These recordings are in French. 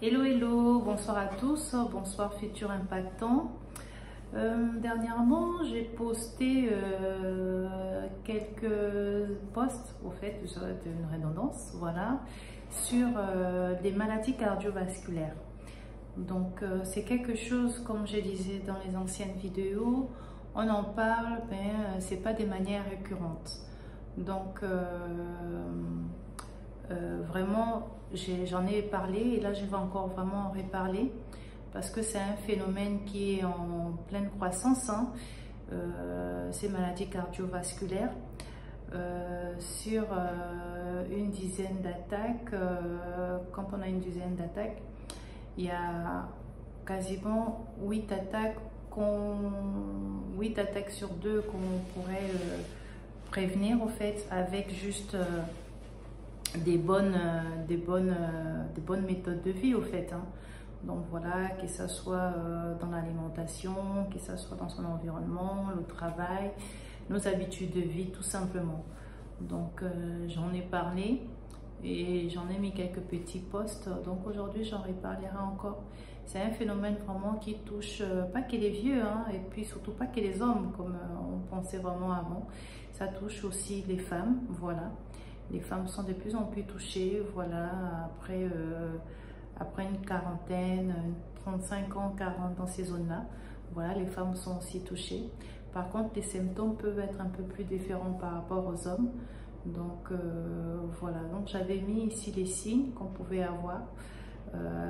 Hello, hello, bonsoir à tous, bonsoir futurs impactants. Dernièrement, j'ai posté quelques posts, au fait, ça va être une redondance, voilà, sur des maladies cardiovasculaires. Donc, c'est quelque chose, comme je disais dans les anciennes vidéos, on en parle, mais c'est pas de manière récurrente. Donc, vraiment, j'en ai parlé et là je vais encore vraiment en reparler parce que c'est un phénomène qui est en pleine croissance, hein, ces maladies cardiovasculaires. Sur une dizaine d'attaques, quand on a une dizaine d'attaques, il y a quasiment 8 attaques sur 2 qu'on pourrait prévenir au fait avec juste des bonnes méthodes de vie au fait, hein. Donc voilà, que ce soit dans l'alimentation, que ce soit dans son environnement, le travail, nos habitudes de vie tout simplement. Donc j'en ai parlé et j'en ai mis quelques petits posts, donc aujourd'hui j'en reparlerai encore. C'est un phénomène vraiment qui touche pas que les vieux, hein, et puis surtout pas que les hommes comme on pensait vraiment avant. Ça touche aussi les femmes, voilà. Les femmes sont de plus en plus touchées, voilà, après une quarantaine, 35 ans, 40 dans ces zones-là. Voilà, les femmes sont aussi touchées. Par contre, les symptômes peuvent être un peu plus différents par rapport aux hommes. Donc, voilà. Donc, j'avais mis ici les signes qu'on pouvait avoir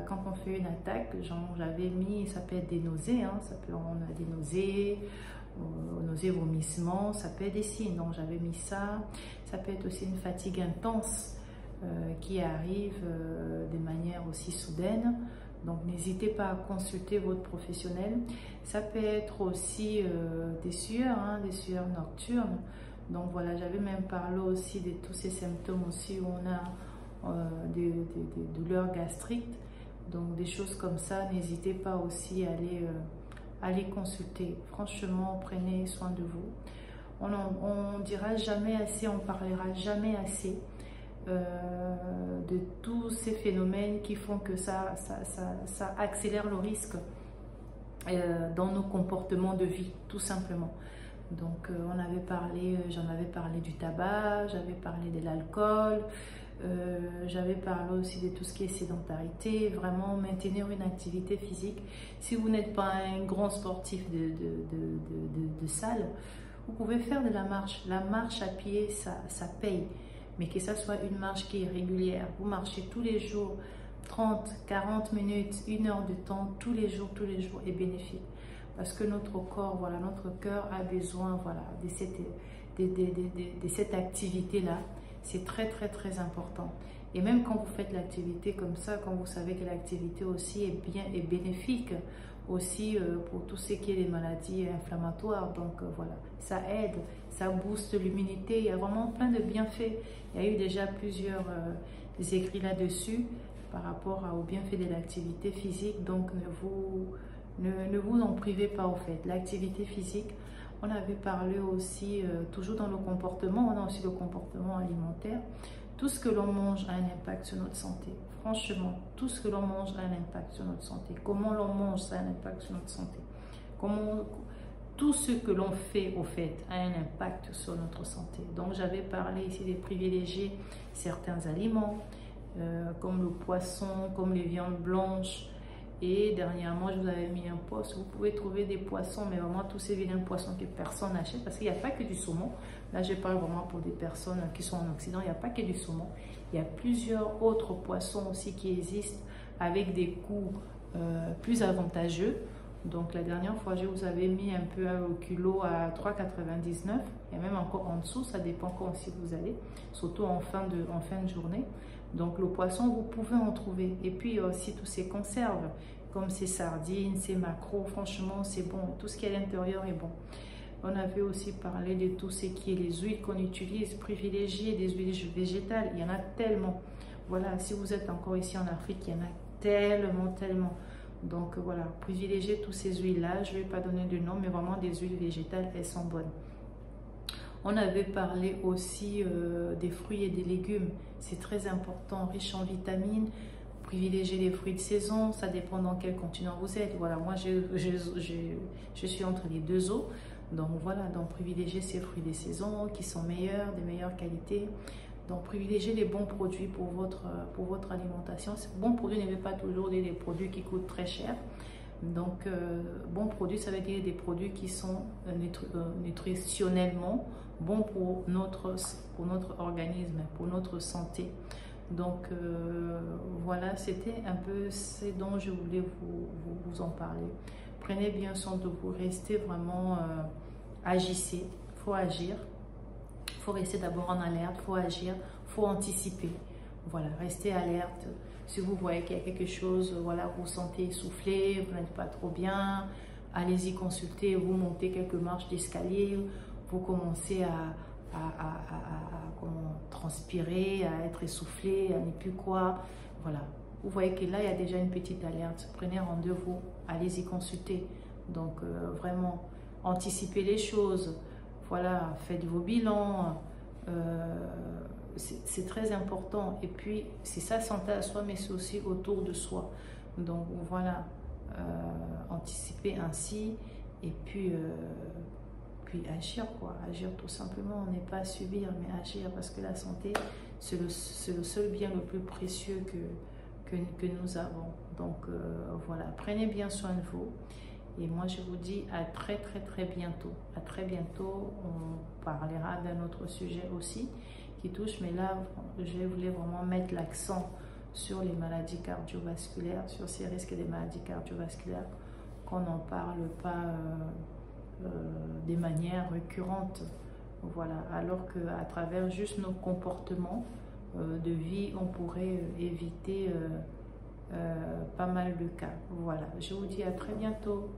quand on fait une attaque. J'avais mis, ça peut être des nausées, hein, on a des nausées, vomissements, ça peut être des signes. Donc, j'avais mis ça. Ça peut être aussi une fatigue intense qui arrive de manière aussi soudaine. Donc, n'hésitez pas à consulter votre professionnel. Ça peut être aussi des sueurs, hein, des sueurs nocturnes. Donc, voilà, j'avais même parlé aussi de tous ces symptômes aussi où on a des douleurs gastriques. Donc, des choses comme ça, n'hésitez pas aussi à aller consulter. Franchement, prenez soin de vous. On dira jamais assez, on parlera jamais assez de tous ces phénomènes qui font que ça accélère le risque dans nos comportements de vie, tout simplement. Donc, j'en avais parlé du tabac, j'avais parlé de l'alcool, j'avais parlé aussi de tout ce qui est sédentarité, vraiment maintenir une activité physique. Si vous n'êtes pas un grand sportif de salle, vous pouvez faire de la marche. La marche à pied, ça paye. Mais que ça soit une marche qui est régulière. Vous marchez tous les jours, 30, 40 minutes, 1 heure de temps, tous les jours est bénéfique. Parce que notre corps, voilà, notre cœur a besoin, voilà, de cette activité-là. C'est très, très, très important. Et même quand vous faites l'activité comme ça, quand vous savez que l'activité aussi est bénéfique, aussi pour tout ce qui est les maladies inflammatoires. Donc voilà, ça aide, ça booste l'immunité. Il y a vraiment plein de bienfaits. Il y a eu déjà plusieurs écrits là-dessus par rapport aux bienfaits de l'activité physique. Donc ne vous en privez pas au fait. L'activité physique, on avait parlé aussi, toujours dans le comportement, on a aussi le comportement alimentaire. Tout ce que l'on mange a un impact sur notre santé. Franchement, tout ce que l'on mange a un impact sur notre santé. Comment l'on mange, ça a un impact sur notre santé. Tout ce que l'on fait, au fait, a un impact sur notre santé. Donc, j'avais parlé ici de privilégier certains aliments, comme le poisson, comme les viandes blanches. Et dernièrement, je vous avais mis un post. Vous pouvez trouver des poissons, mais vraiment tous ces vilains poissons que personne n'achète, parce qu'il n'y a pas que du saumon. Là, je parle vraiment pour des personnes qui sont en Occident. Il n'y a pas que du saumon. Il y a plusieurs autres poissons aussi qui existent avec des coûts plus avantageux. Donc, la dernière fois, je vous avais mis un peu au kilo à 3,99. Il y a même encore en dessous. Ça dépend quand aussi vous allez, surtout en fin de journée. Donc, le poisson, vous pouvez en trouver. Et puis, il y a aussi tous ces conserves, comme ces sardines, ces maquereaux. Franchement, c'est bon. Tout ce qui est à l'intérieur est bon. On avait aussi parlé de tout ce qui est les huiles qu'on utilise, privilégier des huiles végétales. Il y en a tellement. Voilà, si vous êtes encore ici en Afrique, il y en a tellement, tellement. Donc, voilà, privilégier toutes ces huiles-là. Je ne vais pas donner de nom, mais vraiment des huiles végétales, elles sont bonnes. On avait parlé aussi des fruits et des légumes. C'est très important, riche en vitamines, Privilégiez les fruits de saison, ça dépend dans quel continent vous êtes. Voilà, moi je suis entre les deux eaux. Donc voilà, donc privilégiez ces fruits de saison qui sont meilleurs, de meilleure qualité. Donc privilégiez les bons produits pour votre alimentation. Ces bons produits ne veut pas toujours dire des produits qui coûtent très cher. Donc bons produits, ça veut dire des produits qui sont nutritionnellement bons pour notre organisme, pour notre santé. Donc voilà, c'était un peu ce dont je voulais vous en parler. Prenez bien soin de vous, restez vraiment, agissez, il faut agir. Il faut rester d'abord en alerte, il faut agir, il faut anticiper. Voilà, restez alerte. Si vous voyez qu'il y a quelque chose, voilà, vous vous sentez essoufflé, vous n'êtes pas trop bien, allez-y consulter, vous montez quelques marches d'escalier, vous commencez à transpirer, à être essoufflé, à ne plus quoi. Voilà, vous voyez que là, il y a déjà une petite alerte. Prenez rendez-vous, allez-y consulter. Donc, vraiment, anticipez les choses. Voilà, faites vos bilans. C'est très important. Et puis, c'est sa santé à soi, mais c'est aussi autour de soi. Donc, voilà, anticiper ainsi. Et puis agir, quoi. Agir tout simplement. On n'est pas à subir, mais agir. Parce que la santé, c'est le seul bien le plus précieux que nous avons. Donc, voilà, prenez bien soin de vous. Et moi, je vous dis à très bientôt. À très bientôt. On parlera d'un autre sujet aussi qui touche. Mais là, je voulais vraiment mettre l'accent sur les maladies cardiovasculaires, sur ces risques des maladies cardiovasculaires, qu'on n'en parle pas de manière récurrente. Voilà. Alors qu'à travers juste nos comportements de vie, on pourrait éviter pas mal de cas. Voilà. Je vous dis à très bientôt.